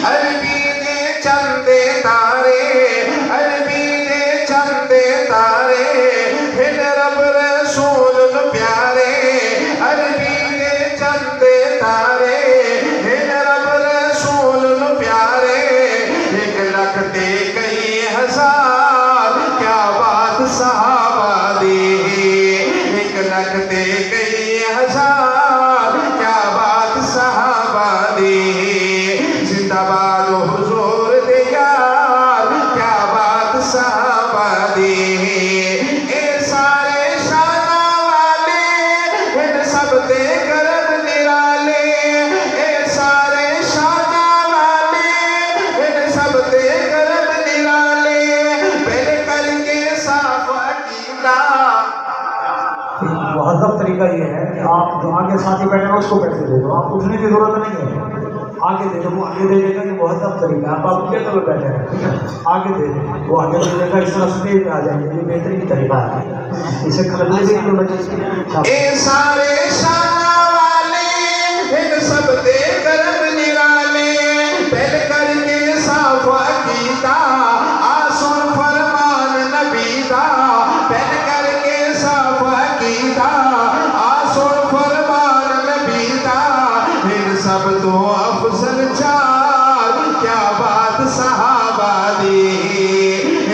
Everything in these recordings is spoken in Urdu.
عربی دے چندے تارے عربی دے چندے تارے ہن رب رسول پیارے عربی دے چندے تارے ہن رب رسول پیارے 1 لاکھ تے کئی ہزار کیا بات صحابہ دی 1 لاکھ تے کئی ہزار کیا بات صحابہ دی زندہ باد حضور دے یار کیا بات صحابہ دی اے سارے شانہ والے ان سب دے کرم نرالے اے سارے شانہ والے ان سب دے کرم نرالے پہلے کر کے صاف عقیدہ مہذب طریقہ یہ ہے کہ آپ جو آگے ساتھی بیٹھے ہیں اس کو بیٹھے دے دو آپ اٹھنے کی ضرورت نہیں ہے آگے دے دو وہ آگے دے دے گا کہ مہذب طریقہ ہے آپ کیا کرو بیٹھے ہیں آگے دے دیں وہ آگے دے دے گا اس طرح سٹیج پہ آ جائیں گے یہ بہترین طریقہ ہے اسے کھلنے دے گی بچے اے سارے شانہ والے ان سب دے کرم نرالے پہلے کر کے صاف عقیدہ آسن فرمان نبی دا پہلے کر کے صاف عقیدہ آسن فرمان نبی دا ان سب تو افضل چار کیا بات صحابہ دی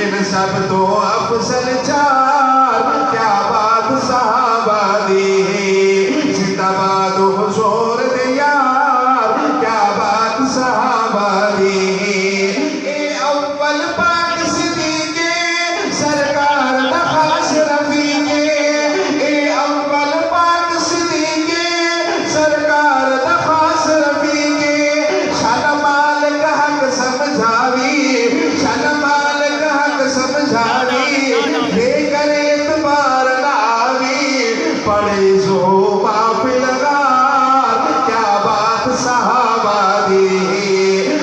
ان سب تو افضل چار کیا بات صحابہ دی زندہ باد حضور دے یار کیا بات صحابہ دی اے اول پاک صدیقے سرکار دا خاص رفیقے اے اول پاک صدیقے سرکار دا خاص رفیقے شان مالک حق سمجھاوی شان مالک حق سمجھاوی لے کر اعتبار نہ آوی پڑے زو بافل غار کیا بات صحابہ دی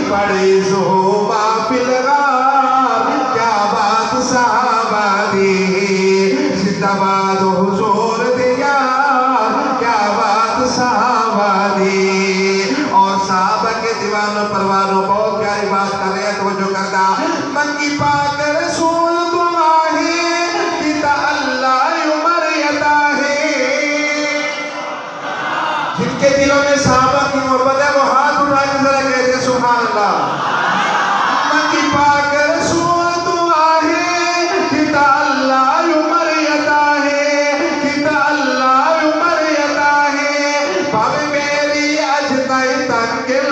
پڑے زو بافل غار کیا بات صحابہ دی زندہ باد حضور دے یار کیا بات صحابہ دی اور صحابہ کے دیوانوں پروانوں بہت پیاری بات کر رہے ہیں توجہ کرنا منگی پاک رسول تمہاری کتا اللہ عمر یتا ہے جن کے دلوں میں صحابہ کی محبت ہے وہ ہاتھ اٹھا کے ذرا کہتے ہیں سبحان اللہ منگی پاک رسول تمہاری کتا اللہ عمر یتا ہے کتا اللہ عمر یتا ہے بھاوے میری اجدائی تنگل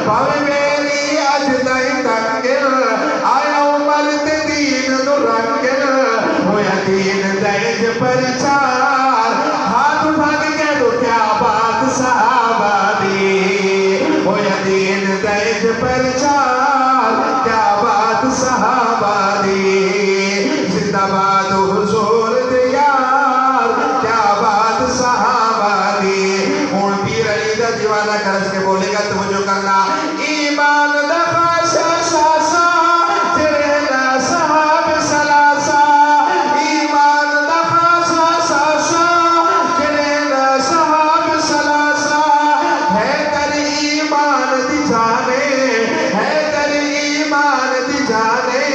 بھاوے میری اجدائی تنگل آیا عمر تے دین نو رنگل ہویا دین دیج پرچار ہاتھ اٹھا کے کہہ دو کیا بات صحابہ دی ہویا دین دیج پرچار کیا بات صحابہ دی زندہ باد حضور دے یار کیا بات صحابہ دی ہون پیر علی دا دیوانہ کرس کے بولے گا توجہ کرنا ایمان دا خاشا شاسا تیرے صحاب سلاسا ایمان دا خاشا شاسا تیرے صحاب سلاسا ہے در ایمان دی جانے ہے در ایمان دی جانے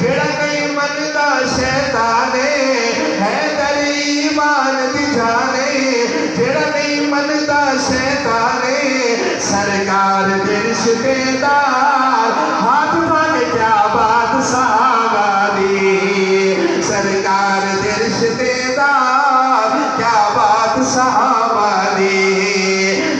جڑا نہیں مندا شیطانے ہے در ایمان دی جانے جڑا نہیں مندا شیطانے سرکار دے رشتے دار